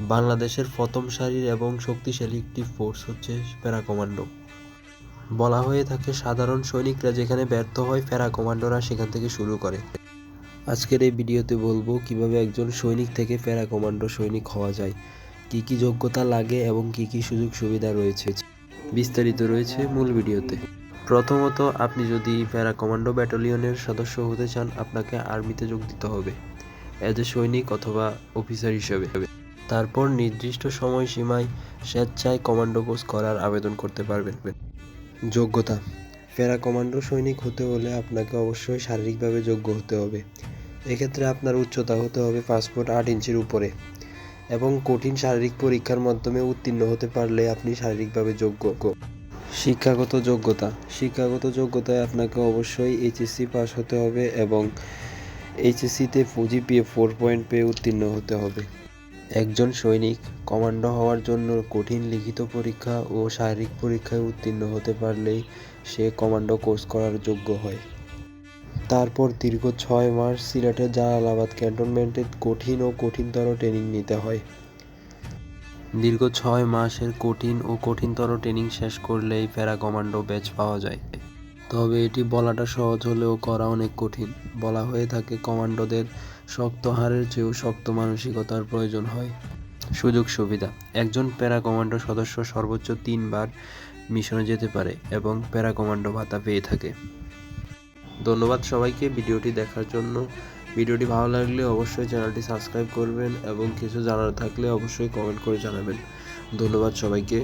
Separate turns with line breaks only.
বাংলাদেশের প্রথম সারির এবং শক্তিশালী একটি ফোর্স হচ্ছে প্যারা কমান্ডো। বলা হয়ে থাকে সাধারণ সৈনিকরা যেখানে ব্যর্থ হয় প্যারা কমান্ডোরা সেখান থেকে শুরু করে। আজকের এই ভিডিওতে বলবো কিভাবে একজন সৈনিক থেকে প্যারা কমান্ডো সৈনিক হওয়া যায়, কি কি যোগ্যতা লাগে এবং কি কি সুযোগ সুবিধা রয়েছে, বিস্তারিত রয়েছে মূল ভিডিওতে। প্রথমত, আপনি যদি প্যারা কমান্ডো ব্যাটালিয়নের সদস্য হতে চান আপনাকে আর্মিতে যোগ দিতে হবে এজ এ সৈনিক অথবা অফিসার হিসেবে। তারপর নির্দিষ্ট সময়সীমায় স্বেচ্ছায় কমান্ডো কোর্স করার আবেদন করতে পারবেন। যোগ্যতা: প্যারা কমান্ডো সৈনিক হতে হলে আপনাকে অবশ্যই শারীরিকভাবে যোগ্য হতে হবে। এক্ষেত্রে আপনার উচ্চতা হতে হবে 5 ফুট 8 ইঞ্চির উপরে এবং কঠিন শারীরিক পরীক্ষার মাধ্যমে উত্তীর্ণ হতে পারলে আপনি শারীরিকভাবে যোগ্য। শিক্ষাগত যোগ্যতায় আপনাকে অবশ্যই এইচএসসি পাস হতে হবে এবং এইচএসসিতে জিপিএ 4 পয়েন্ট পেয়ে উত্তীর্ণ হতে হবে। একজন সৈনিক কমান্ডো হওয়ার জন্য কঠিন লিখিত পরীক্ষা ও শারীরিক পরীক্ষায় উত্তীর্ণ হতে পারলেই সে কমান্ডো কোর্স করার যোগ্য হয়। তারপর দীর্ঘ 6 মাস সিলেটের জালালাবাদ ক্যান্টনমেন্টে কঠিন ও কঠিনতর ট্রেনিং নিতে হয়। দীর্ঘ 6 মাসের কঠিন ও কঠিনতর ট্রেনিং শেষ করলেই প্যারা কমান্ডো ব্যাচ পাওয়া যায়। তবে এটি বলাটা সহজ হলেও করা অনেক কঠিন। বলা হয়ে থাকে কমান্ডোদের শক্ত হাড়ের চেয়েও শক্ত মানসিকতার প্রয়োজন হয়। সুযোগ সুবিধা: একজন প্যারা কমান্ডো সদস্য সর্বোচ্চ 3 বার মিশনে যেতে পারে এবং প্যারা কমান্ডো ভাতা পেয়ে থাকে। ধন্যবাদ সবাইকে ভিডিওটি দেখার জন্য। ভিডিওটি ভালো লাগলে অবশ্যই চ্যানেলটি সাবস্ক্রাইব করবেন এবং কিছু জানার থাকলে অবশ্যই কমেন্ট করে জানাবেন। ধন্যবাদ সবাইকে।